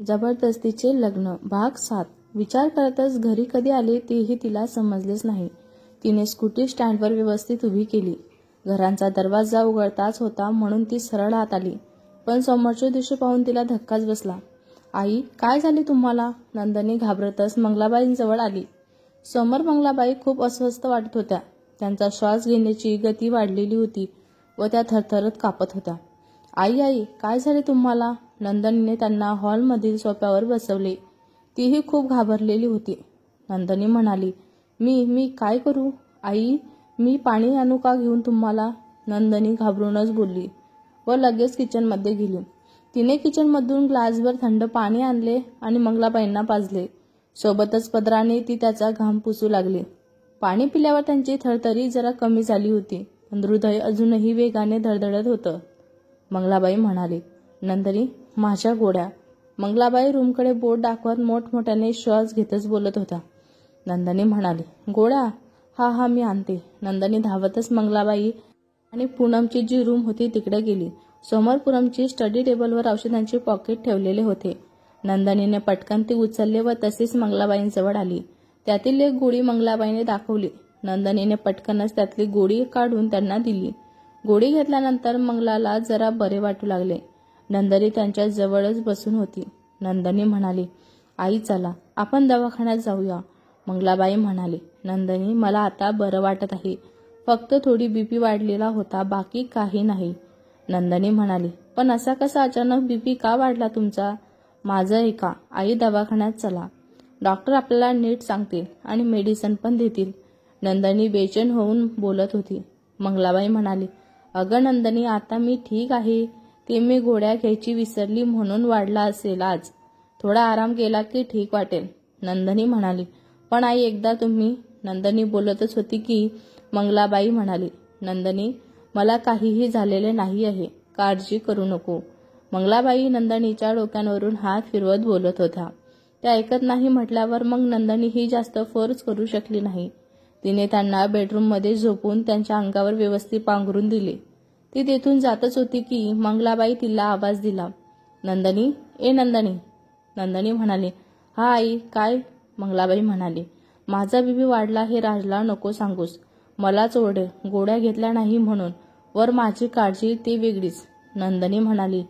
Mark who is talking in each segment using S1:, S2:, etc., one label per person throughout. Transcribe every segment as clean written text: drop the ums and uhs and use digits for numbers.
S1: जबरदस्तीचे लग्न भाग 7. विचार करतच घरी कधी आले तेही तिला समजलेच नाही. तिने स्कूटी स्टँडवर व्यवस्थित उभी केली. घरांचा दरवाजा उघडताच होता म्हणून ती सरळ आत आली. पण समोरचे दृश्य पाहून तिला धक्काच बसला. आई, काय झाले तुम्हाला? नंदनी घाबरतच मंगलाबाईंजवळ आली. समोर मंगलाबाई खूप अस्वस्थ वाटत होत्या. त्यांचा श्वास घेण्याची गती वाढलेली होती व त्या थरथरत कापत होत्या. आई आई, काय झाले तुम्हाला? नंदनीने त्यांना हॉलमधील सोफ्यावर बसवले. तीही खूप घाबरलेली होती. नंदनी म्हणाली, मी काय करू? आई, मी पाणी आणू का घेऊन तुम्हाला? नंदनी घाबरूनच बोलली व लगेच किचनमध्ये गेली. तिने किचनमधून ग्लासभर थंड पाणी आणले आणि मंगलाबाईंना पाजले. सोबतच पदराने ती त्याचा घाम पुसू लागली. पाणी पिल्यावर त्यांची थरथरी जरा कमी झाली होती, पण हृदय अजूनही वेगाने धडधडत होतं. मंगलाबाई म्हणाली, नंदनी, माझ्या गोड्या. मंगलाबाई रूमकडे बोट दाखवत मोठमोठ्याने श्वास घेतच बोलत होत्या. नंदनी म्हणाली, गोड्या? हा मी आणते. नंदनी धावतच मंगलाबाई आणि पूनमची जी रूम होती तिकडे गेली. समोर पूनमची स्टडी टेबलवर औषधांचे पॉकेट ठेवलेले होते. नंदनीने पटकन ती उचलले व तशीच मंगलाबाईंजवळ आली. त्यातील एक गोळी मंगलाबाईने दाखवली. नंदनीने पटकनच त्यातली गोळी काढून त्यांना दिली. गोळी घेतल्यानंतर मंगलाला जरा बरे वाटू लागले. नंदनी त्यांच्या जवळच बसून होती. नंदनी म्हणाली, आई चला, आपण दवाखान्यात जाऊया. मंगलाबाई म्हणाली, नंदनी, मला आता बरं वाटत आहे. फक्त थोडी बीपी वाढलेला होता, बाकी काही नाही. नंदनी म्हणाली, पण असा कसा अचानक बीपी का वाढला तुमचा? माझं ऐका, आई, दवाखान्यात चला. डॉक्टर आपल्याला नीट सांगतील आणि मेडिसिन पण देतील. नंदनी बेचैन होऊन बोलत होती. मंगलाबाई म्हणाली, अगं नंदनी, आता मी ठीक आहे. ते मी गोळ्या घ्यायची विसरली म्हणून वाढला असेल आज. थोडा आराम केला की ठीक वाटेल. नंदनी म्हणाली, पण आई एकदा तुम्ही. नंदनी बोलतच होती की मंगलाबाई म्हणाली, नंदनी, मला काहीही झालेले नाही आहे, काळजी करू नको. मंगलाबाई नंदनीच्या डोक्यावरून हात फिरवत बोलत होत्या. त्या ऐकत नाही म्हटल्यावर मग नंदनी ही जास्त फोर्स करू शकली नाही. तिने त्यांना बेडरूममध्ये झोपून त्यांच्या अंगावर व्यवस्थित पांघरून दिले. ती तेथून जातच होती की मंगलाबाई तिला आवाज दिला, नंदनी, ए नंदनी. नंदनी म्हणाली, हा आई, काय? मंगलाबाई म्हणाली, माझा बीपी वाढला हे राजला नको सांगूस. मलाच ओरडे, गोळ्या घेतल्या नाही म्हणून. वर माझी काळजी ती वेगळीच. नंदनी म्हणाली,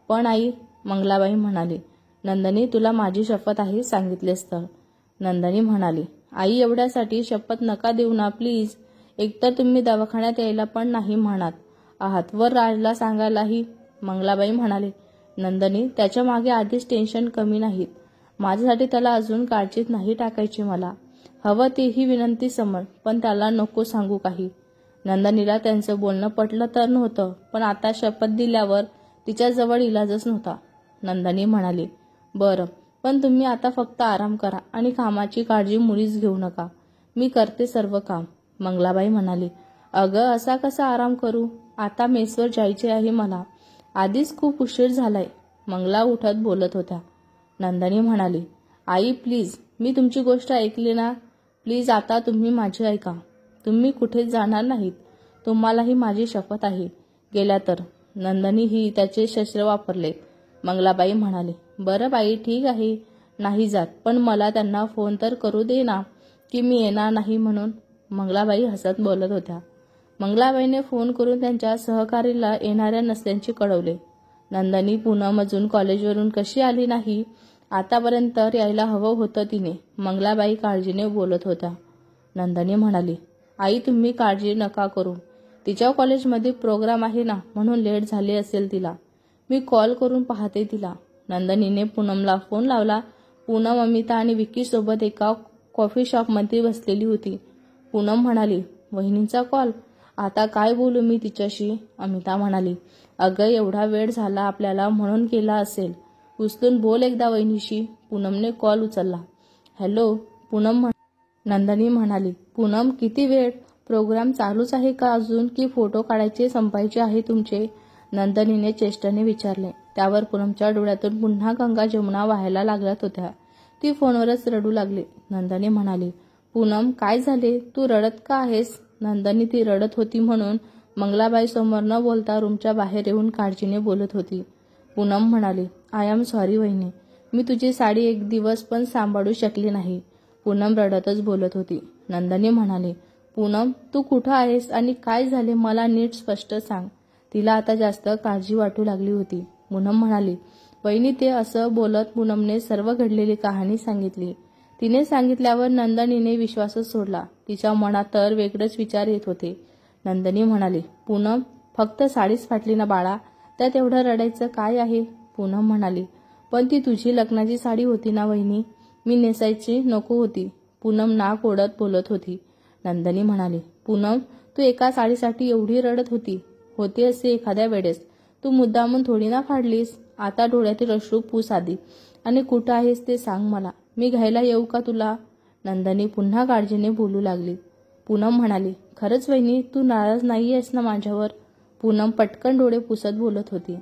S1: पण आई. मंगलाबाई म्हणाली, नंदनी, तुला माझी शपथ आहे, सांगितलेस तर. नंदनी म्हणाली, आई, एवढ्यासाठी शपथ नका देऊ ना प्लीज. एकतर तुम्ही दवाखान्यात यायला पण नाही म्हणत आहात, वर राजला सांगायलाही. मंगलाबाई म्हणाली, नंदनी, त्याच्या मागे आधीच टेन्शन कमी नाहीत. माझ्यासाठी त्याला अजून काळजीत नाही टाकायची. मला हवं तेही विनंती समज, पण त्याला नको सांगू काही. नंदनीला त्यांचं बोलणं पटलं तर नव्हतं, पण आता शपथ दिल्यावर तिच्याजवळ इलाजच नव्हता. नंदनी म्हणाली, बरं, पण तुम्ही आता फक्त आराम करा आणि कामाची काळजी मुळीच घेऊ नका. मी करते सर्व काम. मंगलाबाई म्हणाली, अगं असा कसा आराम करू? आता मेसवर जायचे आहे मला. आधीच खूप उशीर झालाय. मंगला उठत बोलत होत्या. नंदनी म्हणाली, आई प्लीज, मी तुमची गोष्ट ऐकली ना. प्लीज आता तुम्ही माझी ऐका. तुम्ही कुठेच जाणार नाहीत. तुम्हालाही माझी शपथ आहे. गेल्या तर. नंदनी ही त्याचे शस्त्र वापरले. मंगलाबाई म्हणाली, बरं बाई, ठीक आहे, नाही जात, पण मला त्यांना फोन तर करू दे ना की मी येणार नाही म्हणून. मंगलाबाई हसत बोलत होत्या. मंगलाबाईने फोन करून त्यांच्या सहकारीला येणाऱ्या नसल्याचे कळवले. नंदनी पूनम अजून कॉलेजवरून कशी आली नाही, आतापर्यंत यायला हवं होतं तिने. मंगलाबाई काळजीने बोलत होत्या. नंदनी म्हणाली, आई, तुम्ही काळजी नका करू. तिच्या कॉलेजमध्ये प्रोग्राम आहे ना, म्हणून लेट झाले असेल तिला. मी कॉल करून पाहते तिला. नंदनीने पूनमला फोन लावला. पूनम अमिता आणि विक्की सोबत एका कॉफी शॉपमध्ये बसलेली होती. पूनम म्हणाली, वहिनींचा कॉल? आता काय बोलू मी तिच्याशी? अमिता म्हणाली, अगं एवढा वेळ झाला आपल्याला म्हणून केला असेल. उचलून बोल एकदा वहिनीशी. पूनमने कॉल उचलला. हॅलो, पूनम. नंदनी म्हणाली, पूनम, किती वेळ? प्रोग्राम चालूच आहे का अजून, की फोटो काढायचे संपायचे आहे तुमचे? नंदनीने चेष्टेने विचारले. त्यावर पूनमच्या डोळ्यातून पुन्हा गंगा जमुना वाहायला लागल्यात होत्या. ती फोनवरच रडू लागली. नंदनी म्हणाली, पूनम, काय झाले? तू रडत का आहेस? नंदनी ती रडत होती म्हणून मंगलाबाई समोर न बोलता रूमच्या बाहेर येऊन काळजीने बोलत होती. पूनम म्हणाली, आय एम सॉरी वहिनी. मी तुझी साडी एक दिवस पण सांभाळू शकली नाही. पूनम रडतच बोलत होती. नंदनी म्हणाली, पूनम तू कुठं आहेस आणि काय झाले मला नीट स्पष्ट सांग. तिला आता जास्त काळजी वाटू लागली होती. पूनम म्हणाली, वहिनी ते असं बोलत पूनमने सर्व घडलेली कहाणी सांगितली. तिने सांगितल्यावर नंदनीने विश्वासच सोडला. तिच्या मनात तर वेगळेच विचार येत होते. नंदनी म्हणाली, पूनम फक्त साडीच फाटली ना बाळा, त्यात एवढं रडायचं काय आहे. पूनम म्हणाली, पण ती तुझी लग्नाची साडी होती ना वहिनी, मी नेसायची नको होती. पूनम नाक ओढत बोलत होती. नंदनी म्हणाली, पूनम तू एका साडीसाठी एवढी रडत होती असे एखाद्या वेळेस तू मुद्दामून थोडी ना फाडलीस. आता डोळ्यातील अश्रू पुस आधी आणि कुठं आहेस ते सांग मला, मी घ्यायला येऊ का तुला. नंदनी पुन्हा काळजीने बोलू लागली. पूनम म्हणाली, खरंच वहिनी तू नाराज नाही आहेस ना माझ्यावर. पूनम पटकन डोळे पुसत बोलत होती.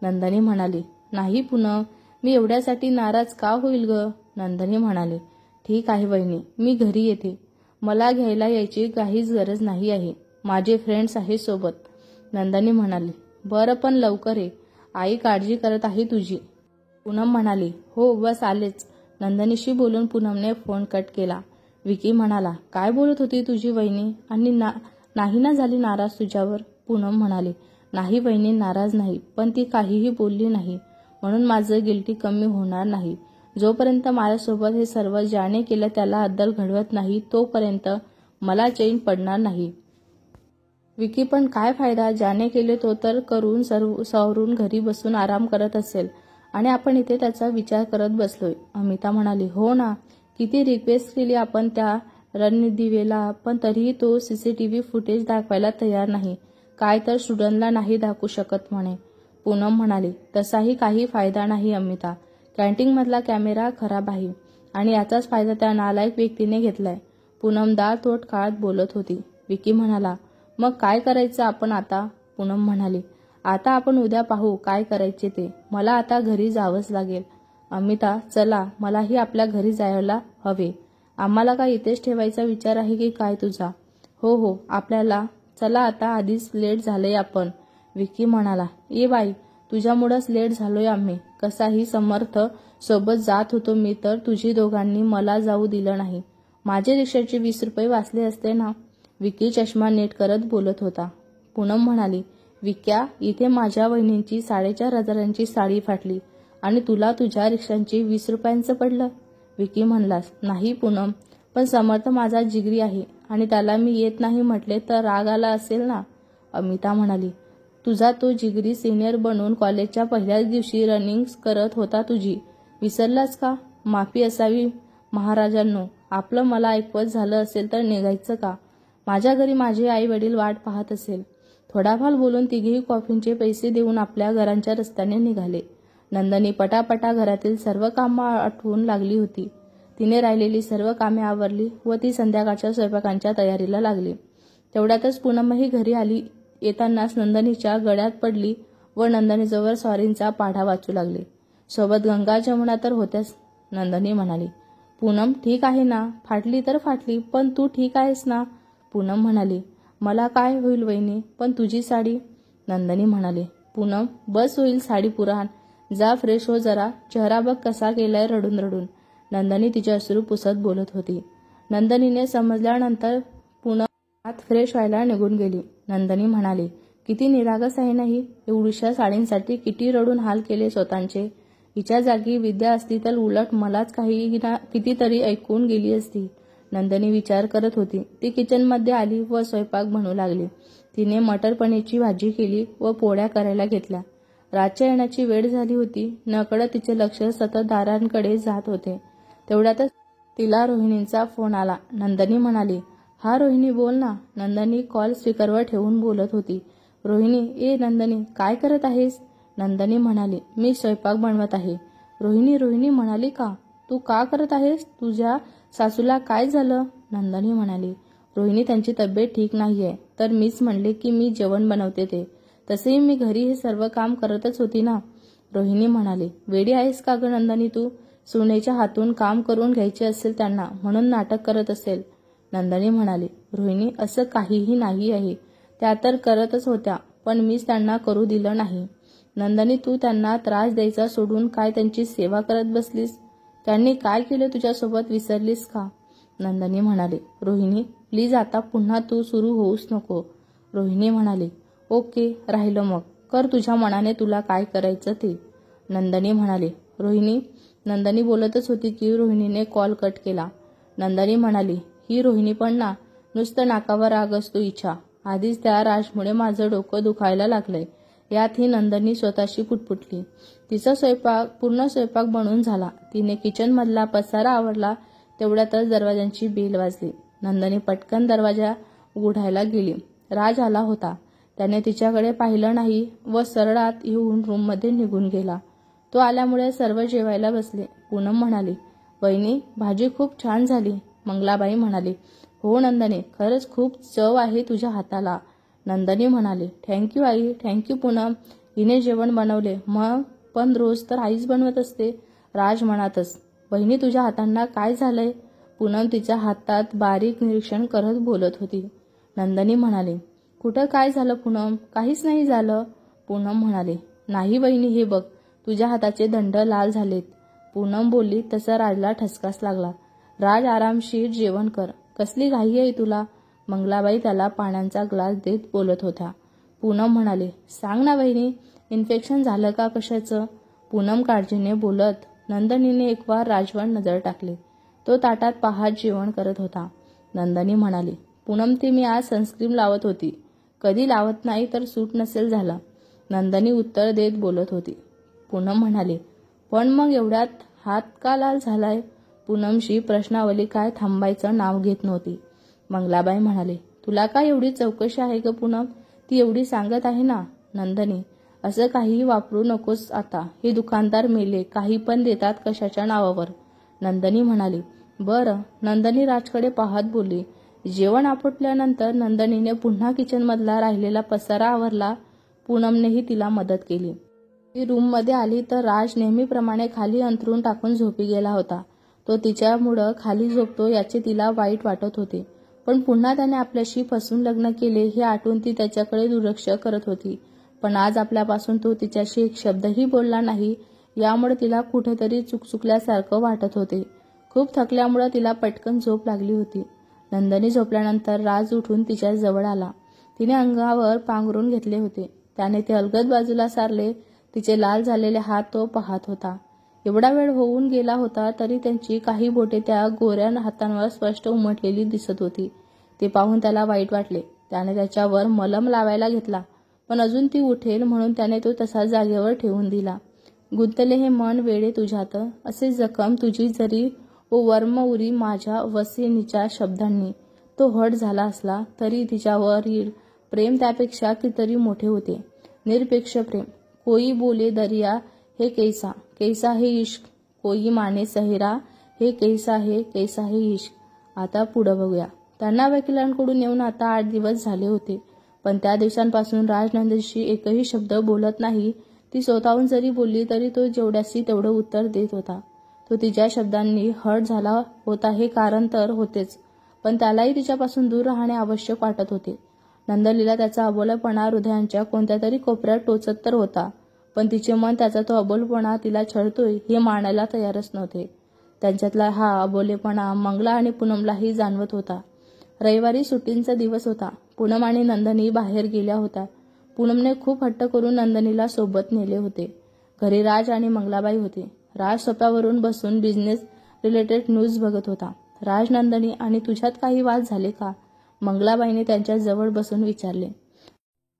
S1: नंदनी म्हणाली, नाही पूनम, मी एवढ्यासाठी नाराज का होईल ग. नंदनी म्हणाली, ठीक आहे वहिनी, मी घरी येते. मला घ्यायला यायची काहीच गरज नाही आहे. माझे फ्रेंड्स आहे सोबत. नंदनी म्हणाली, बरं पण लवकर ये, आई काळजी करत आहे तुझी. पूनम म्हणाली, हो बस आलेच. नंदनीशी बोलून पूनमने फोन कट केला. विकी म्हणाला, काय बोलत होती तुझी वहिनी आणि नाही ना झाली नाराज तुझ्यावर. पूनम म्हणाली, नाही वहिनी नाराज नाही, पण ती काहीही बोलली नाही म्हणून माझं गिल्टी कमी होणार नाही. जोपर्यंत माझ्यासोबत हे सर्व ज्याने केलं त्याला अद्दल घडवत नाही तोपर्यंत मला चैन पडणार नाही. विकी पण काय फायदा, ज्याने केले तो तर करून सवरून घरी बसून आराम करत असेल आणि आपण इथे त्याचा विचार करत बसलोय. अमिता म्हणाली, हो ना, किती रिक्वेस्ट केली आपण त्या रणदिवेला, पण तरीही तो सीसीटीव्ही फुटेज दाखवायला तयार नाही. काय तर स्टुडंटला नाही दाखवू शकत म्हणे. पूनम म्हणाली, तसाही काही फायदा नाही अमिता, कॅन्टीनमधला कॅमेरा खराब आहे आणि याचाच फायदा त्या नालायक व्यक्तीने घेतलाय. पूनम दार तोट काळात बोलत होती. विकी म्हणाला, मग काय करायचं आपण आता. पूनम म्हणाली, आता आपण उद्या पाहू काय करायचे ते, मला आता घरी जावंच लागेल. अमिता, चला मलाही आपल्या घरी जायला हवे. आम्हाला काय इथेच ठेवायचा विचार आहे की काय तुझा. हो आपल्याला चला आता, आधीच लेट झालंय आपण. विकी म्हणाला, ये बाई तुझ्यामुळंच लेट झालोय आम्ही. कसाही समर्थ सोबत जात होतो मी तर तुझी दोघांनी मला जाऊ दिलं नाही. माझे रिक्षाचे 20 रुपये वाचले असते ना. विकी चष्मा नीट करत बोलत होता. पूनम म्हणाली, विक्या इथे माझ्या वहिनींची 4,500ची साडी फाटली आणि तुला तुझ्या रिक्षांची 20 रुपयांचं पडलं. विकी म्हणलास, नाही पूनम, पण समर्थ माझा जिगरी आहे आणि त्याला मी येत नाही म्हटले तर राग आला असेल ना. अमिता म्हणाली, तुझा तो जिगरी सिनियर बनून कॉलेजच्या पहिल्याच दिवशी रनिंग करत होता तुझी, विसरलास का. माफी असावी महाराजांनो, आपलं मला ऐकवत झालं असेल तर निघायचं का. माझ्या घरी माझे आई वडील वाट पाहत असेल. थोडाफार बोलून तिघेही कॉफींचे पैसे देऊन आपल्या घरांच्या रस्त्याने निघाले. नंदनी पटापटा घरातील सर्व कामं आटवून लागली होती. तिने राहिलेली सर्व कामे आवरली व ती संध्याकाळच्या स्वयंपाकांच्या तयारीला लागली. तेवढ्यातच पूनमही घरी आली. येतानाच नंदनीच्या गळ्यात पडली व नंदनीजवळ सॉरींचा पाढा वाचू लागली. सोबत गंगा जमुना तर होत्याच. नंदनी म्हणाली, पूनम ठीक आहे ना, फाटली तर फाटली, पण तू ठीक आहेस ना. पूनम म्हणाली, मला काय होईल वहिनी, पण तुझी साडी. नंदनी म्हणाली, पूनम बस होईल साडी पुराण, जा फ्रेश हो जरा, चेहरा बघ कसा केलाय रडून रडून. नंदनी तिचे अश्रू पुसत बोलत होती. नंदनीने समजल्यानंतर पूनम आत फ्रेश व्हायला निघून गेली. नंदनी म्हणाली, किती निरागस आहे नाही, एवढ्याशा साडींसाठी किती रडून हाल केले स्वतःचे. हिच्या जागी विद्या असती तर उलट मलाच कितीतरी ऐकून गेली असती. नंदनी विचार करत होती. ती किचनमध्ये आली व स्वयंपाक बनवू लागली. तिने मटर पनीरची भाजी केली व पोळ्या करायला घेतल्या. रातच्या येण्याची वेळ झाली होती. नकळत तिचे लक्ष सतत दारांकडे जात होते. तेवढ्यातच तिला रोहिणींचा फोन आला. नंदनी म्हणाली, हा रोहिणी बोल ना. नंदनी कॉल स्पीकरवर ठेवून बोलत होती. रोहिणी, ए नंदनी काय करत आहेस. नंदनी म्हणाली, मी स्वयंपाक बनवत आहे. रोहिणी म्हणाली, का तू का करत आहेस, तुझ्या सासूला काय झालं. नंदनी म्हणाली, रोहिणी त्यांची तब्येत ठीक नाहीये, तर मीच म्हणले की मी जेवण बनवते ते, तसेही मी घरी हे सर्व काम करतच होती ना. रोहिणी म्हणाली, वेडी आहेस का ग नंदनी तू, सुनेच्या हातून काम करून घ्यायचे असेल त्यांना म्हणून नाटक करत असेल. नंदनी म्हणाली, रोहिणी असं काहीही नाही आहे, त्या तर करतच होत्या पण मीच त्यांना करू दिलं नाही. नंदनी, तू त्यांना त्रास द्यायचा सोडून काय त्यांची सेवा करत बसलीस? त्यांनी काय केलं तुझ्यासोबत विसरलीस का? नंदनी म्हणाली. रोहिणी प्लीज, आता पुन्हा तू सुरू होऊच नको. रोहिणी म्हणाली. ओके, राहिलं मग. कर तुझ्या मनाने तुला काय करायचं ते. नंदनी म्हणाली. रोहिणी. नंदनी बोलतच होती की रोहिणीने कॉल कट केला. नंदनी म्हणाली. ही रोहिणी पण ना, नुसतं नाकावर राग असतो हिच्या. आधीच त्या राजमुळे माझं डोकं दुखायला लागलंय. यात ही नंदनी स्वतःशी पुटपुटली. तिचा पूर्ण स्वयंपाक बनून झाला. तिने किचनमधला पसारा आवरला तेवढ्यातच दरवाजांची बेल वाजली. नंदनी पटकन दरवाजा उघडायला गेली. राज आला होता. त्याने तिच्याकडे पाहिलं नाही व सरळ आत येऊन रूममध्ये निघून गेला. तो आल्यामुळे सर्व जेवायला बसले. पूनम म्हणाली. वहिनी, भाजी खूप छान झाली. मंगलाबाई म्हणाली. हो नंदनी, खरंच खूप चव आहे तुझ्या हाताला. नंदनी म्हणाली. थँक्यू आई. थँक्यू पूनम. हिने जेवण बनवले. मग पण रोज तर आईच बनवत असते. राज म्हणातच. वहिनी, तुझ्या हातांना काय झालंय? पूनम तिच्या हातात बारीक निरीक्षण करत बोलत होती. नंदनी म्हणाली. कुठं काय झालं पूनम? काहीच नाही झालं. पूनम म्हणाली. नाही वहिनी, हे बघ, तुझ्या हाताचे दंड लाल झालेत. पूनम बोलली तसा राजला ठसकाच लागला. राज, आरामशीर जेवण कर. कसली घाई आहे तुला? मंगलाबाई त्याला पाण्याचा ग्लास देत बोलत होत्या. पूनम म्हणाली. सांग ना वहिनी, इन्फेक्शन झालं का कशाचं? पूनम काळजीने बोलत. नंदनीने एकवार राजवर नजर टाकली. तो ताटात पाहत जेवण करत होता. नंदनी म्हणाली. पूनम, ती मी आज सनस्क्रीन लावत होती. कधी लावत नाही तर सूट नसेल झाला. नंदनी उत्तर देत बोलत होती. पूनम म्हणाली. पण मग एवढ्यात हात का लाल झालाय? पूनमशी प्रश्नावली काय थांबायचं नाव घेत नव्हती. मंगलाबाई म्हणाली. तुला काय एवढी चौकशी आहे ग पूनम? ती एवढी सांगत आहे ना. नंदनी. असं काही वापरू नकोस आता. हे दुकानदार मेले, काही पण देतात कशाच्या नावावर. नंदनी म्हणाली. बरं. नंदनी राजकडे पाहत बोलली. जेवण आटोपल्यानंतर नंदनीने पुन्हा किचनमधला राहिलेला पसारा आवरला. पूनमनेही तिला मदत केली. ती रूममध्ये आली तर राज नेहमीप्रमाणे खाली अंथरूण टाकून झोपी गेला होता. तो तिच्यामुळं खाली झोपतो याचे तिला वाईट वाटत होते. पण पुन्हा त्याने आपल्याशी फसून लग्न केले हे आठवून ती त्याच्याकडे दुर्लक्ष करत होती. पण आज आपल्यापासून तो तिच्याशी एक शब्दही बोलला नाही, यामुळे तिला कुठेतरी चुकचुकल्यासारखं वाटत होते. खूप थकल्यामुळे तिला पटकन झोप लागली होती. नंदनी झोपल्यानंतर राज उठून तिच्या जवळ आला. तिने अंगावर पांघरून घेतले होते. त्याने ते अलगद बाजूला सारले. तिचे लाल झालेले हात तो पाहत होता. एवढा वेळ होऊन गेला होता तरी त्यांची काही बोटे त्या गोऱ्या हातांवर स्पष्ट उमटलेली दिसत होती. ते पाहून त्याला वाईट वाटले. त्याने त्याच्यावर मलम लावायला घेतला, पण अजून ती उठेल म्हणून त्याने तो तसा जागेवर ठेवून दिला. गुंतले हे मन वेडे तुझ्यात, असे जखम तुझी जरी ओ वर्म उरी माझ्या वसिनीच्या शब्दांनी. तो हट झाला असला तरी तिच्यावरील प्रेम त्यापेक्षा कितीतरी मोठे होते. निरपेक्ष प्रेम. कोई बोले दरिया हे कैसा, कैसा है इश्क. कोई माने सहरा हे कैसा है इश्क. आता पुढं बघूया. त्यांना वकिलांकडून येऊन आता 8 दिवस झाले होते. पण त्या दिवसांपासून राज नंदनीशी एकही शब्द बोलत नाही. ती स्वतःहून जरी बोलली तरी तो जेवढ्यासी तेवढं उत्तर देत होता. तो तिच्या शब्दांनी हट झाला होता हे कारण तर होतेच, पण त्यालाही तिच्यापासून दूर राहणे आवश्यक वाटत होते. नंदनीला त्याचा अबोलपणा हृदयाच्या कोणत्या तरी कोपऱ्यात टोचत तर होता, पण तिचे मन त्याचा तो अबोलपणा तिला छळतोय हे मानायला तयारच नव्हते. त्यांच्यातला हा अबोलेपणा मंगला आणि पूनमलाही जाणवत होता. रविवारी सुट्टींचा दिवस होता. पूनम आणि नंदनी बाहेर गेल्या होत्या. पूनमने खूप हट्ट करून नंदनीला सोबत नेले होते. घरी राज आणि मंगलाबाई होते. राज सोफ्यावरून बसून बिझनेस रिलेटेड न्यूज बघत होता. राज, नंदनी आणि तुझ्यात काही वाद झाले का? मंगलाबाईने त्यांच्या जवळ बसून विचारले.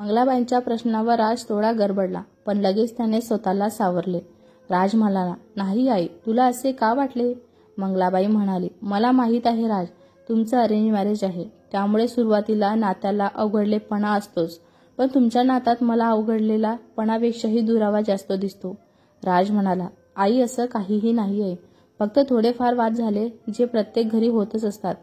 S1: मंगलाबाईंच्या प्रश्नावर राज थोडा गडबडला, पण लगेच त्याने स्वतःला सावरले. राज म्हणाला. नाही आई, तुला असे का वाटले? मंगलाबाई म्हणाली. मला माहीत आहे राज, तुमचं अरेंज मॅरेज आहे, त्यामुळे सुरुवातीला नात्याला अवघडलेपणा असतोच, पण तुमच्या नात्यात मला अवघडलेला पणापेक्षाही दुरावा जास्त दिसतो. राज म्हणाला. आई, असं काहीही नाही आहे. फक्त थोडेफार वाद झाले, जे प्रत्येक घरी होतच असतात.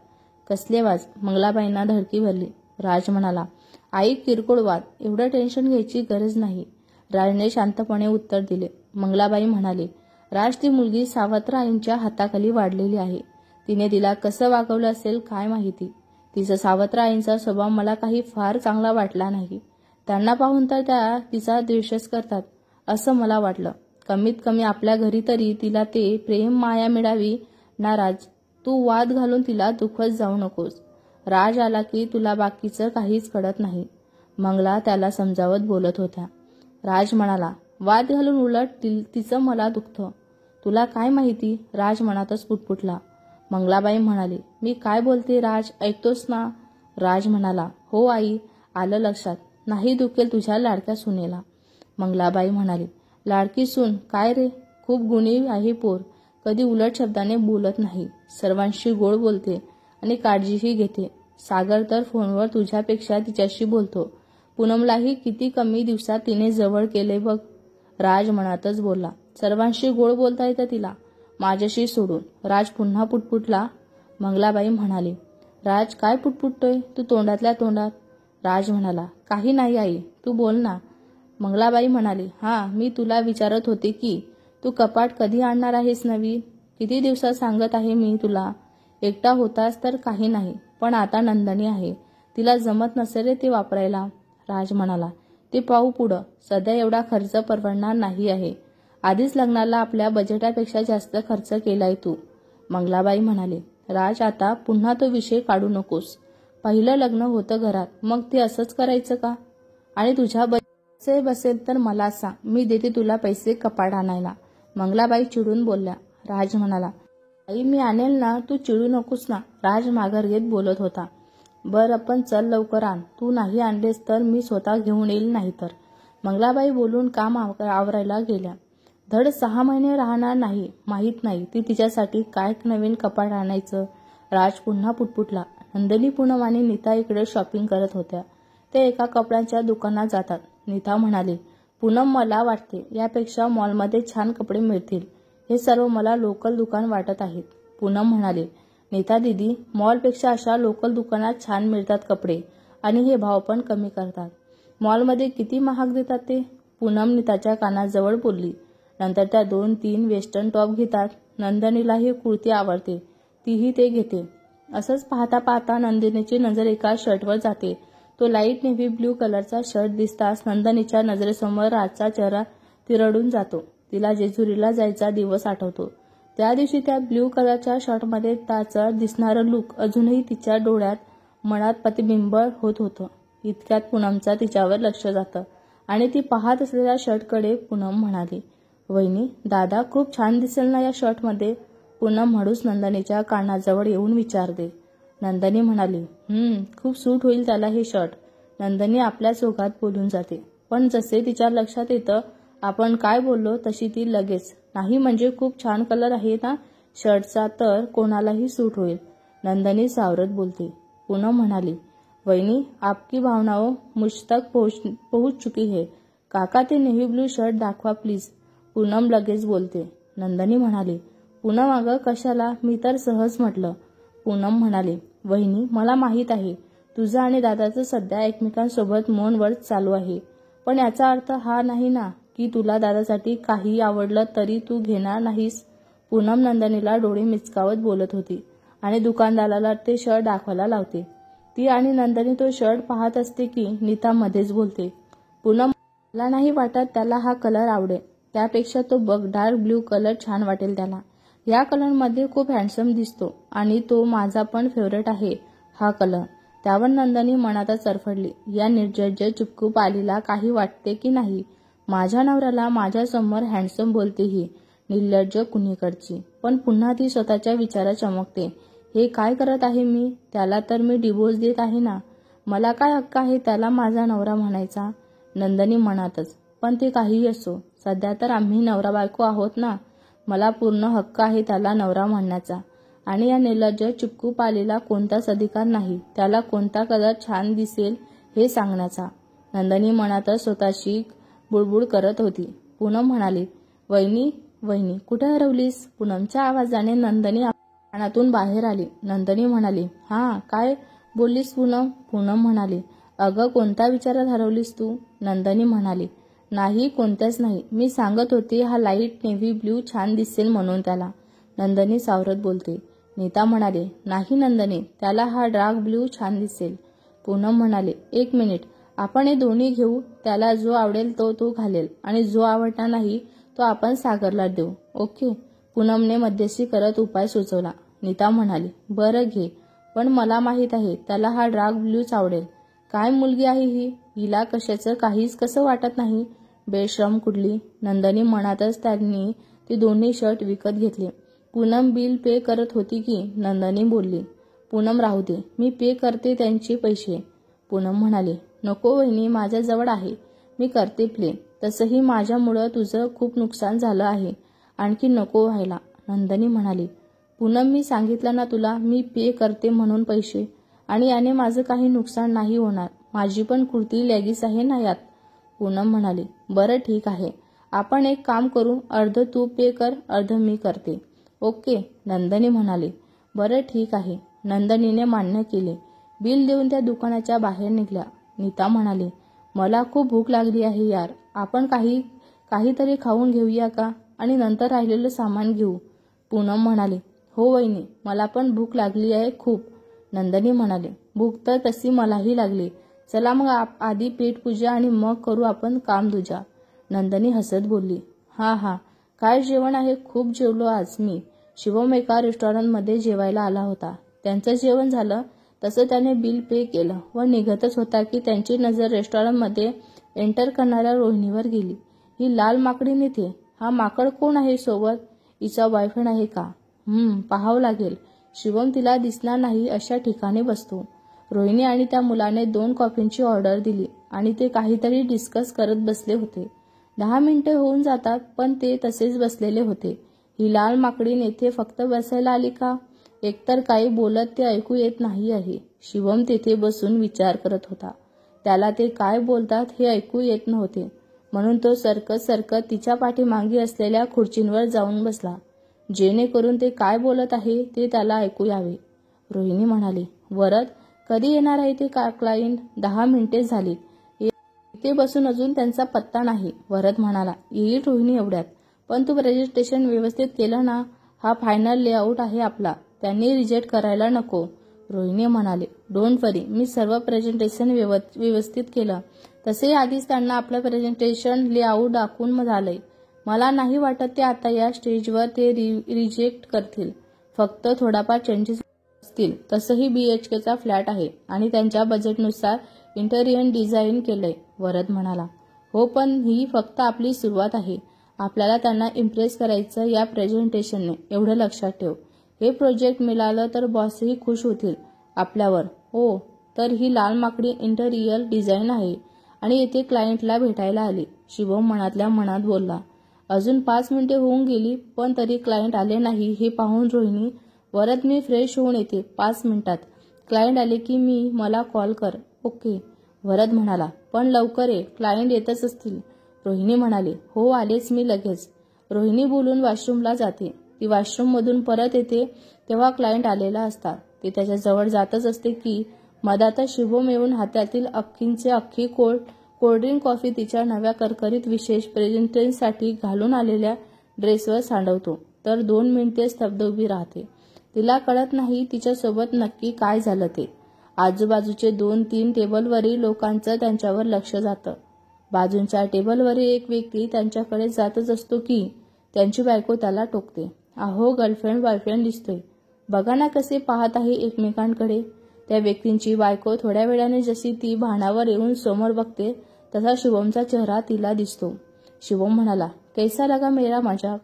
S1: कसले वाद? मंगलाबाईंना धडकी भरली. राज म्हणाला. आई, किरकोळ वाद, एवढं टेन्शन घ्यायची गरज नाही. राजने शांतपणे उत्तर दिले. मंगलाबाई म्हणाली. राज, ती मुलगी सावत्र आईंच्या हाताखाली वाढलेली आहे. तिने तिला कसं वागवलं असेल काय माहिती. तिचा सावत्र आईंचा स्वभाव मला काही फार चांगला वाटला नाही. त्यांना पाहून तर त्या तिचा द्वेषच करतात. असं मला वाटलं. कमीत कमी आपल्या घरी तरी तिला ते प्रेम माया मिळावी ना राज. तू वाद घालून तिला दुखत जाऊ नकोस. राज आला की तुला बाकीचं काहीच कळत नाही. मंगला त्याला समजावत बोलत होत्या. राज म्हणाला, वाद घालून उलट तिचं मला दुखतं. तुला काय माहिती, राज मनातच पुटपुटला. मंगलाबाई म्हणाली, मी काय बोलते राज, ऐकतोस ना. राज म्हणाला, हो आई, आलं लक्षात. नाही दुखेल तुझ्या लाडक्या सुनेला. मंगलाबाई म्हणाली, लाडकी सून काय रे, खूप गुणी आहे पोर. कधी उलट शब्दाने बोलत नाही. सर्वांशी गोड बोलते आणि काळजीही घेते. सागर तर फोनवर तुझ्यापेक्षा तिच्याशी बोलतो. पूनमलाही किती कमी दिवसात तिने जवळ केले बघ. राज मनातच बोलला, सर्वांशी गोड बोलता येतं तिला, माझ्याशी सोडून. राज पुन्हा पुटपुटला. मंगलाबाई म्हणाली, राज काय पुटपुटतोय तू तोंडातल्या तोंडात. राज म्हणाला, काही नाही आई, तू बोल ना. मंगलाबाई म्हणाली, मी तुला विचारत होते की तू कपाट कधी आणणार आहेस नवीन. किती दिवसात सांगत आहे मी तुला. एकटा होतास तर काही नाही, पण आता नंदनी आहे, तिला जमत नसेल ते वापरायला. राज म्हणाला, ते पाहू पुढं, सध्या एवढा खर्च परवडणार नाही आहे. आधीच लग्नाला आपल्या बजेटापेक्षा जास्त खर्च केलाय तू. मंगलाबाई म्हणाले, राज आता पुन्हा तो विषय काढू नकोस. पहिलं लग्न होतं घरात, मग ते असंच करायचं का. आणि तुझ्या बजेट बसेल तर मला सांग, मी देते तुला पैसे कपाट आणायला. मंगलाबाई चिडून बोलल्या. राज म्हणाला, आई मी आणेल ना, तू चिडू नकोस ना. राज माघार घेत बोलत होता. बरं पण चल लवकर आण, तू नाही आणलेस तर मी स्वतः घेऊन येईल नाहीतर. मंगलाबाई बोलून काम आवरायला गेल्या. धड 6 महिने राहणार नाही, माहीत नाही ती तिच्यासाठी काय नवीन कपाट आणायचं. राज पुन्हा पुटपुटला. नंदिनी, पूनम आणि नीता इकडे शॉपिंग करत होत्या. ते एका कपड्यांच्या दुकानात जातात. नीता म्हणाली, पूनम मला वाटते यापेक्षा मॉलमध्ये छान कपडे मिळतील. हे सर्व मला लोकल दुकान वाटत आहेत. पूनम म्हणाले, नीता दीदी, मॉलपेक्षा अशा लोकल दुकानात छान मिळतात कपडे आणि हे भाव पण कमी करतात. मॉलमध्ये किती महाग देतात ते. पूनम नीताच्या कानाजवळ बोलली. नंतर त्या 2-3 वेस्टर्न टॉप घेतात. नंदिनीलाही कुर्ती आवडते, तीही ते घेते. असंच पाहता पाहता नंदिनीची नजर एका शर्टवर जाते. तो लाईट नेव्ही ब्ल्यू कलरचा शर्ट दिसताच नंदिनीच्या नजरेसमोर राजचा चेहरा तिरडून जातो. तिला जेजुरीला जायचा दिवस आठवतो. त्या दिवशी त्या ब्ल्यू कलरच्या शर्टमध्ये त्याचा दिसणारं लुक अजूनही तिच्या डोळ्यात मनात प्रतिबिंब होत होतं. इतक्यात पूनमचा तिच्यावर लक्ष जातं आणि ती पाहत असलेल्या शर्टकडे पूनम म्हणाली, वहिनी, दादा खूप छान दिसेल ना या शर्टमध्ये. पूनम हळूच नंदिनीच्या कानाजवळ येऊन विचारते. नंदिनी म्हणाली, खूप सूट होईल त्याला हे शर्ट. नंदिनी आपल्याच ओघात बोलून जाते. पण जसे तिच्या लक्षात येतं आपण काय बोललो तशी ती लगेच, नाही म्हणजे खूप छान कलर आहे ना शर्टचा, तर कोणालाही सूट होईल. नंदिनी सावरत बोलते. पूनम म्हणाली, वहिनी, आपकी भावनाओं मुझ तक पहुंच चुकी है. काका ते नेव्ही ब्लू शर्ट दाखवा प्लीज. पूनम लगेच बोलते. नंदिनी म्हणाली, पूनम अगं कशाला, मी तर सहज म्हटलं. पूनम म्हणाली, वहिनी, मला माहीत आहे तुझं आणि दादाचं सध्या एकमेकांसोबत मौन व्रत चालू आहे, पण याचा अर्थ हा नाही ना की तुला दादासाठी काही आवडलं तरी तू घेणार नाहीस. पूनम नंदिनीला डोळे मिचकावत बोलत होती आणि दुकानदाराला ते शर्ट दाखवायला लावते. ती आणि नंदिनी तो शर्ट पाहत असते की नीता मध्येच बोलते. पूनम, मला नाही वाटत त्याला हा कलर आवडेल. त्यापेक्षा तो बघ, डार्क ब्ल्यू कलर छान वाटेल त्याला. या कलरमध्ये खूप हँडसम दिसतो आणि तो माझा पण फेवरेट आहे हा कलर. त्यावर नंदिनी मनातच सरफडली. या निर्लज्ज चुपकू पालीला काही वाटते की नाही. माझ्या नवऱ्याला माझ्यासमोर हँडसम बोलते ही निर्लज्ज कुणीकडची. पण पुन्हा ती स्वतःच्या विचारात चमकते. हे काय करत आहे मी. त्याला तर मी डिवोर्स देत आहे ना. मला काय हक्क आहे त्याला माझा नवरा म्हणायचा. नंदिनी मनातच, पण ते काहीही असो, सध्या तर आम्ही नवरा बायको आहोत ना. मला पूर्ण हक्क आहे त्याला नवरा म्हणण्याचा. आणि या निर्लज्ज चिपकू पालीला कोणताच अधिकार नाही त्याला कोणता कलर छान दिसेल हे सांगण्याचा. नंदिनी मनातच स्वतःशी बुडबुड करत होती. पूनम म्हणाली, वहिनी, वहिनी कुठे हरवलीस. पूनमच्या आवाजाने नंदिनी कानातून बाहेर आली. नंदिनी म्हणाली, काय बोललीस पूनम. पूनम म्हणाली, अगं कोणत्या विचारात हरवलीस तू. नंदिनी म्हणाली, नाही कोणत्याच नाही, मी सांगत होते हा लाईट नेव्ही ब्ल्यू छान दिसेल म्हणून त्याला. नंदिनी सावरत बोलते. नीता म्हणाले, नाही नंदिनी, त्याला हा डार्क ब्ल्यू छान दिसेल. पूनम म्हणाले, एक मिनिट, आपण हे दोन्ही घेऊ, त्याला जो आवडेल तो तो घालेल आणि जो आवडणार नाही तो आपण सागरला देऊ. ओके. पूनमने मध्यस्थी करत उपाय सुचवला. नीता म्हणाली, बरं घे, पण मला माहीत आहे त्याला हा डार्क ब्ल्यूच आवडेल. काय मुलगी आहे ही, हिला कशाचं काहीच कसं वाटत नाही. बेशरम कुठली. नंदनी म्हणतच त्यांनी ती दोन्ही शर्ट विकत घेतले. पूनम बिल पे करत होती की नंदनी बोलली, पूनम राहू दे, मी पे करते त्यांचे पैसे. पूनम म्हणाली, नको वहिनी, माझ्याजवळ आहे, मी करते प्ले. तसंही माझ्यामुळं तुझं खूप नुकसान झालं आहे, आणखी नको व्हायला. नंदनी म्हणाली, पूनम मी सांगितलं ना तुला, मी पे करते म्हणून पैसे, आणि याने माझं काही नुकसान नाही होणार. माझी पण कुर्ती लेगीस आहे ना यात. पूनम म्हणाली, बरं ठीक आहे, आपण एक काम करू, अर्ध तू पे कर, अर्ध मी करते. ओके. नंदनी म्हणाली, बरं ठीक आहे. नंदनीने मान्य केले. बिल देऊन त्या दुकानाच्या बाहेर निघाल्या. नीता म्हणाली, मला खूप भूक लागली आहे यार, आपण काहीतरी खाऊन घेऊया का, आणि नंतर राहिलेलं सामान घेऊ. पूनम म्हणाली, हो वहिनी, मला पण भूक लागली आहे खूप. नंदनी म्हणाले, भूक तर तशी मलाही लागली, चला मग आधी पेट पूजा आणि मग करू आपण काम दूजा. नंदनी हसत बोलली, हा, काय जेवण आहे, खूप जेवलो आज मी. शिवम एका रेस्टॉरंटमध्ये जेवायला आला होता. त्यांचं जेवण झालं तसं त्याने बिल पे केलं व निघतच होता की त्यांची नजर रेस्टॉरंटमध्ये एंटर करणाऱ्या रोहिणीवर गेली. ही लाल माकडी नेते, हा माकड कोण आहे सोबत, हिचा बॉयफ्रेंड आहे का? पाहावं लागेल. शिवम तिला दिसणार नाही अशा ठिकाणी बसतो. रोहिणी आणि त्या मुलाने 2 कॉफींची ऑर्डर दिली आणि ते काहीतरी डिस्कस करत बसले होते. 10 मिनिटे होऊन जातात पण ते तसेच बसलेले होते. ही लाल माकडी नेते फक्त बसायला आली का? एकतर काही बोलत ते ऐकू येत नाही आहे. शिवम तेथे बसून विचार करत होता. त्याला ते काय बोलतात हे ऐकू येत नव्हते, म्हणून तो सरकत तिच्या पाठीमागे असलेल्या खुर्चींवर जाऊन बसला, जेणेकरून ते काय बोलत आहे ते त्याला ऐकू यावे. रोहिणी म्हणाली, वरद, कधी येणार आहे ते क्लायंट? 10 मिनिटे झाली, इथे बसून अजून त्यांचा पत्ता नाही. वरद म्हणाला, येईल रोहिणी एवढ्यात, पण तू प्रेझेंटेशन व्यवस्थित केलं ना? हा फायनल लेआउट आहे आपला, त्यांनी रिजेक्ट करायला नको. रोहिणी म्हणाले, डोंट वरी, मी सर्व प्रेझेंटेशन व्यवस्थित केलं. तसे आधीच त्यांना आपलं प्रेझेंटेशन लेआउट दाखवून झालंय. मला नाही वाटत ते आता या स्टेजवर ते रिजेक्ट करतील. फक्त थोडाफार चेंजेस असतील. तसंही BHKचा फ्लॅट आहे आणि त्यांच्या बजेटनुसार इंटेरियर डिझाईन केलंय. वरद म्हणाला, हो, पण ही फक्त आपली सुरुवात आहे. आपल्याला त्यांना इम्प्रेस करायचं या प्रेझेंटेशनने, एवढं लक्षात ठेव. हे प्रोजेक्ट मिळालं तर बॉसही खुश होतील आपल्यावर. हो, तर ही लाल माकडी इंटेरियर डिझाईन आहे आणि येथे क्लायंटला भेटायला आली. शिवम मनातल्या मनात बोलला. अजून 5 मिनिटे होऊन गेली पण तरी क्लायंट आले नाही हे पाहून रोहिणी, वरद, मी फ्रेश होऊन येते 5 मिनिटात. क्लायंट आले की मला कॉल कर. ओके. वरद म्हणाला, पण लवकर ये, क्लायंट येतच असतील. रोहिणी म्हणाली, हो, आलेच मी लगेच. रोहिणी बोलून वॉशरूमला जाते. ती वॉशरूममधून परत येते तेव्हा क्लायंट आलेला असतात. ती त्याच्या जवळ जातच असते की मधातच शिवम येऊन हातातील अख्खी कोल्ड्रिंक कॉफी तिच्या नव्या करकरीत विशेष प्रेझेंटेशनसाठी घालून आलेल्या ड्रेसवर सांडवतो. तर 2 मिनिटे स्तब्ध उभी राहते. तिला कळत नाही तिच्यासोबत नक्की काय झालं ते. आजूबाजूचे 2-3 टेबलवरील लोकांचं त्यांच्यावर लक्ष जातं. बाजूंच्या टेबलवरील एक व्यक्ती त्यांच्याकडे जातच असतो की त्यांची बायको त्याला टोकते. अहो, गर्लफ्रेंड बॉयफ्रेंड दिसतोय, बघा ना कसे पाहत आहे एकमेकांकडे. त्या व्यक्तींची बायको थोड्या वेळाने जशी ती भानावर येऊन समोर बघते तसा शिवमचा चेहरा तिला दिसतो. शिवम म्हणाला, कैसा लगा मेरा मजाक?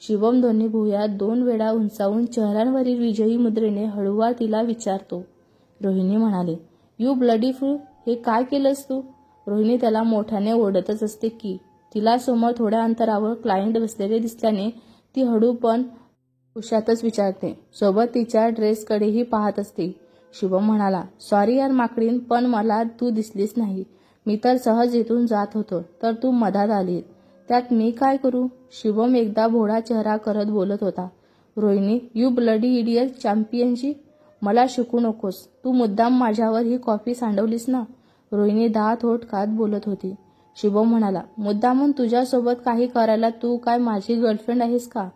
S1: शिवम दोन्ही भुवया 2 वेळा उंचावून चेहऱ्यांवरील विजयी मुद्रेने हळूवार तिला विचारतो. रोहिणी म्हणाले, यू ब्लडी फूल, हे काय केलंस तू? रोहिणी त्याला मोठ्याने ओरडतच असते की तिला समोर थोड्या अंतरावर क्लायंट बसलेले दिसल्याने ती हळू पण उशातच विचारते. सोबत तिच्या ड्रेसकडेही पाहत असते. शिवम म्हणाला, सॉरी यार माकडीन, पण मला तू दिसलीच नाही. मी तर सहज इथून जात होतो तर तू मधात आली, त्यात मी काय करू? शिवम एकदा भोळा चेहरा करत बोलत होता. रोहिणी, यू ब्लडी इडियट चॅम्पियनची, मला शिकू नकोस. तू मुद्दाम माझ्यावर ही कॉफी सांडवलीस ना? रोहिणी दात ओठ खात बोलत होती. शिवम म्हणाला, मुद्दामून तुझ्यासोबत काही करायला तू काय माझी गर्लफ्रेंड आहेस का?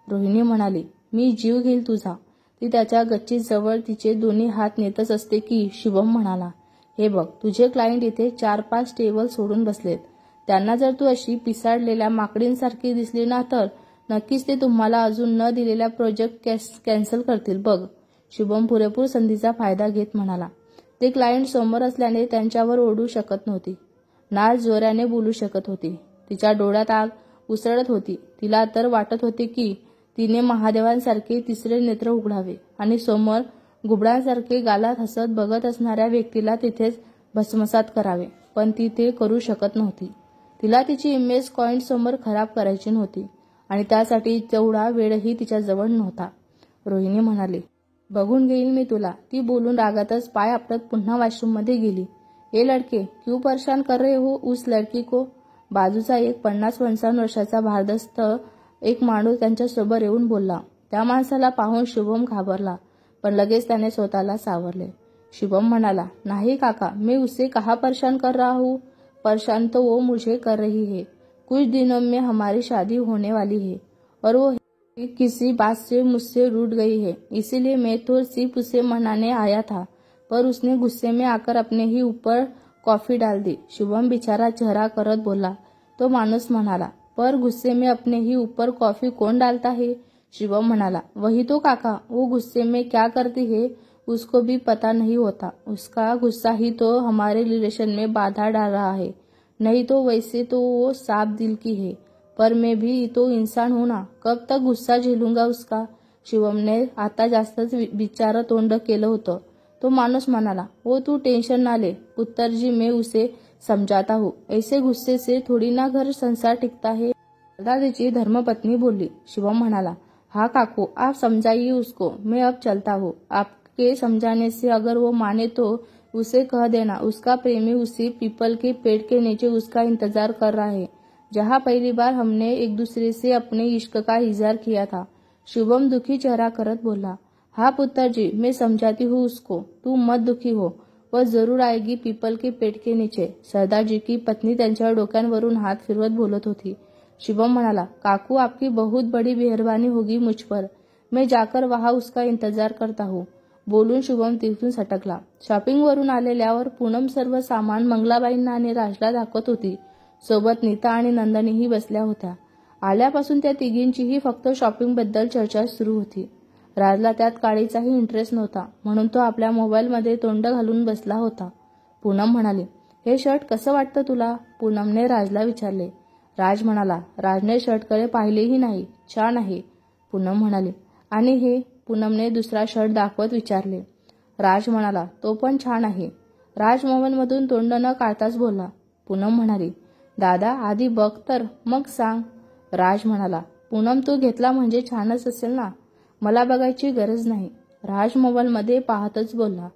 S1: रोहिणी म्हणाली, मी जीव घेईल तुझा. ती त्याच्या गच्चीजवळ तिचे दोन्ही हात नेतच असते की शिवम म्हणाला, हे बघ, तुझे क्लायंट इथे 4-5 टेबल सोडून बसलेत. त्यांना जर तू अशी पिसाळलेल्या माकडींसारखी दिसली ना तर नक्कीच ते तुम्हाला अजून न दिलेला प्रोजेक्ट कॅन्सल करतील बघ. शुभम पुरेपूर संधीचा फायदा घेत म्हणाला. ते क्लायंट समोर असल्याने त्यांच्यावर ओढू शकत नव्हती. नाच जोराने बोलू शकत होती. तिच्या डोळ्यात आग उसळत होती. तिला तर वाटत होते की तिने महादेवांसारखे तिसरे नेत्र उघडावे आणि समोर घुबडांसारखे गालात हसत बघत असणाऱ्या व्यक्तीला तिथेच भस्मसात करावे. पण ती ते करू शकत नव्हती. तिला तिची इमेज क्लायंट समोर खराब करायची नव्हती आणि त्यासाठी तेवढा वेळही तिच्याजवळ नव्हता. रोहिणी म्हणाली, बघून घेईल मी तुला. ती बोलून रागातच पाय आपटत पुन्हा वॉशरूममध्ये गेली. ए लडके, क्यों परेशान कर रहे हो उस लड़की को? बाजूचा एक 50-55 वर्षाचा भारदस्त एक माणूस त्यांच्यासोबत येऊन बोलला. त्या माणसाला पाहून शुभम घाबरला, पण लगेच त्याने स्वतःला सावरले. शुभम म्हणाला, नहीं काका, मैं उसे कहाँ परेशान कर रहा हूँ. परेशान तो वो मुझे कर रही है. कुछ दिनों में हमारी शादी होने वाली है और वो किसी बात से मुझसे रूठ गई है. इसीलिए मैं तो सिर्फ उसे मनाने आया था, पर उसने गुस्से में आकर अपने ही ऊपर कॉफी डाल दी. शुभम बिचारा चेहरा करत बोला. तो माणूस म्हणाला, पर गुस्से में अपने ही ऊपर कॉफी कौन डालता है? शुभम म्हणाला, वही तो काका, वो गुस्से में क्या करती है उसको भी पता नहीं होता. उसका गुस्सा ही तो हमारे रिलेशन में बाधा डाल रहा है. नहीं तो वैसे तो वो साफ दिल की है, पर मैं भी तो इंसान हूं ना. कब तक गुस्सा झेलूंगा उसका. शिवमने आता जास्तच बिचारं तोंड केलं होतं. तो माणूस म्हणाला, वो तू टेंशन ना ले पुत्तरजी, मैं उसे समझाता हूँ. ऐसे गुस्से से थोड़ी ना घर संसार टिकता है. दादाची धर्मपत्नी बोलली. शिवम म्हणाला, हाँ काकू, आप समझाइए उसको, मैं अब चलता हूँ. आपके समझाने से अगर वो माने तो उसे कह देना उसका प्रेमी उसी पीपल के पेड़ के नीचे उसका इंतजार कर रहा है, जहाँ पहली बार हमने एक दूसरे से अपने इश्क का इजहार किया था. शुभम दुखी चेहरा करत बोला, हाँ पुत्तरजी, मैं समझाती हूँ उसको, तू मत दुखी हो. वह जरूर आएगी पीपल के पेड़ के नीचे. सरदारजी की पत्नी त्यांच्या डोक्यांवरून हात फिरवत बोलत होती. शिवम म्हणाला, काकू, आपकी बहुत बड़ी मेहरबानी होगी मुझ पर. मैं जाकर वहां उसका इंतजार करता हूँ. बोलून शुभम तिथून सटकला. शॉपिंगवरून आलेल्यावर पूनम सर्व सामान मंगलाबाईंना आणि राजला दाखवत होती. सोबत नीता आणि नंदनीही बसल्या होत्या. आल्यापासून त्या तिघींचीही फक्त शॉपिंगबद्दल चर्चा सुरू होती. राजला त्यात काळीचाही इंटरेस्ट नव्हता, म्हणून तो आपल्या मोबाईलमध्ये तोंड घालून बसला होता. पूनम म्हणाली, हे शर्ट कसं वाटतं तुला? पूनमने राजला विचारले. राज म्हणाला, राजने शर्टकडे पाहिलेही नाही. छान आहे. पूनम म्हणाली, आणि हे? पूनमने दुसरा शर्ट दाखवत विचारले. राज म्हणाला, तो पण छान आहे. राज मोबाईलमधून तोंड न काढताच बोलला. पूनम म्हणाली, दादा आधी बघ तर मग सांग. राज म्हणाला, पूनम, तू घेतला म्हणजे छानच असेल ना, मला बघायची गरज नाही. राज मोबाईलमध्ये पाहतच बोलला.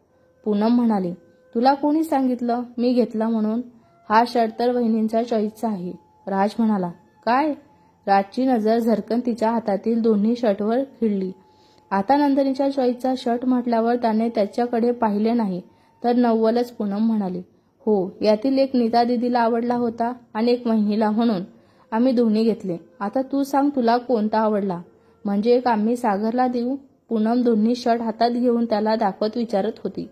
S1: पूनम म्हणाली, तुला कोणी सांगितलं मी घेतला म्हणून? हा शर्ट तर वहिनींचा चॉईसचा आहे. राज म्हणाला, काय? राजची नजर झरकन तिच्या हातातील दोन्ही शर्टवर खिळली. आता नंदिनीच्या चॉईसचा शर्ट म्हटल्यावर त्याने त्याच्याकडे पाहिले नाही तर नव्वलच. पूनम म्हणाली, हो, यातील एक नीता दीदीला आवडला होता आणि एक वहिनीला, म्हणून आम्ही दोन्ही घेतले. आता तू सांग तुला कोणता आवडला, म्हणजे एक आम्ही सागरला देऊ. पूनम दोन्ही शर्ट हातात घेऊन त्याला दाखवत विचारत होती.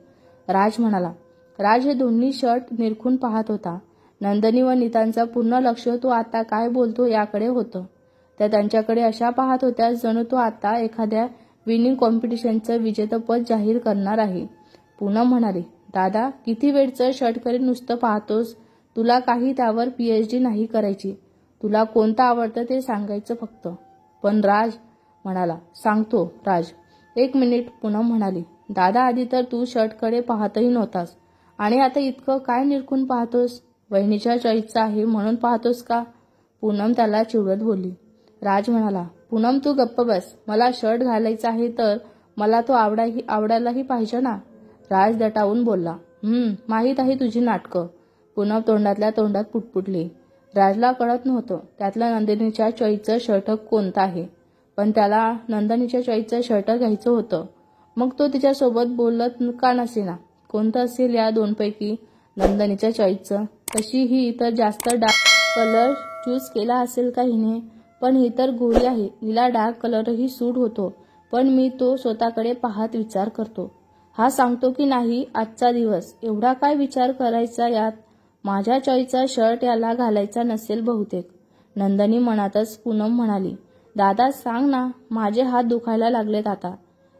S1: राज म्हणाला. राज हे दोन्ही शर्ट निरखून पाहत होता. नंदिनी व नीतांचा पूर्ण लक्ष तो आता काय बोलतो याकडे होतं. त्या त्यांच्याकडे अशा पाहत होत्या जणू तो आता एखाद्या विनिंग कॉम्पिटिशनचं विजेतेपद जाहीर करणार आहे. पूनम म्हणाली, दादा, किती वेळचं शर्टकडे नुसतं पाहतोस? तुला काही त्यावर PhD नाही करायची. तुला कोणतं आवडतं ते सांगायचं फक्त. पण राज म्हणाला, सांगतो राज. 1 मिनिट. पूनम म्हणाली, दादा, आधी तर तू शर्टकडे पाहतही नव्हतास आणि आता इतकं काय निरखून पाहतोस? वहिनीच्या चॉईसचा आहे म्हणून पाहतोस का? पूनम त्याला चिडवत बोलली. राज म्हणाला, पूनम, तू गप्प बस. मला शर्ट घालायचा आहे तर मला तो आवडायलाही पाहिजे ना. राज दटावून बोलला. माहीत आहे तुझी नाटकं. पूनम तोंडातल्या तोंडात पुटपुटली. राजला कळत नव्हतं त्यातल्या नंदिनीच्या चॉईसचं शर्ट कोणतं आहे, पण त्याला नंदिनीच्या चॉईसचं शर्ट घ्यायचं होतं. मग तो तिच्यासोबत बोलत का नसेना? कोणतं असेल या दोनपैकी? नंदिनीच्या चॉईसचं. तशी ही इतर जास्त डार्क कलर चूज केला असेल का हिने? पण ही तर गोरी आहे, हिला डार्क कलरही सूट होतो. पण मी तो स्वतःकडे पाहत विचार करतो. हा सांगतो की नाही आजचा दिवस, एवढा काय विचार करायचा यात. माझ्या चॉईसचा शर्ट याला घालायचा नसेल बहुतेक. नंदनी मनातच पूनम म्हणाली, दादा सांग ना, माझे हात दुखायला लागलेत आता.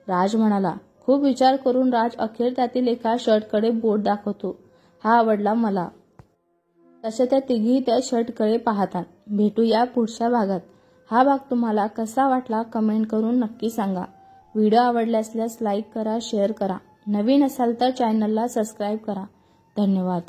S1: राज म्हणाला, खूप विचार करून राज अखेर त्यातील एका शर्टकडे बोट दाखवतो. हा आवडला मला. तसे त्या तिघी त्या शर्टकडे पाहतात. भेटूया पुढच्या भागात. हा भाग तुम्हाला कसा वाटला कमेंट करून नक्की सांगा. व्हिडिओ आवडला असल्यास लाईक करा, शेअर करा. नवीन असाल तर चॅनलला सबस्क्राईब करा. धन्यवाद.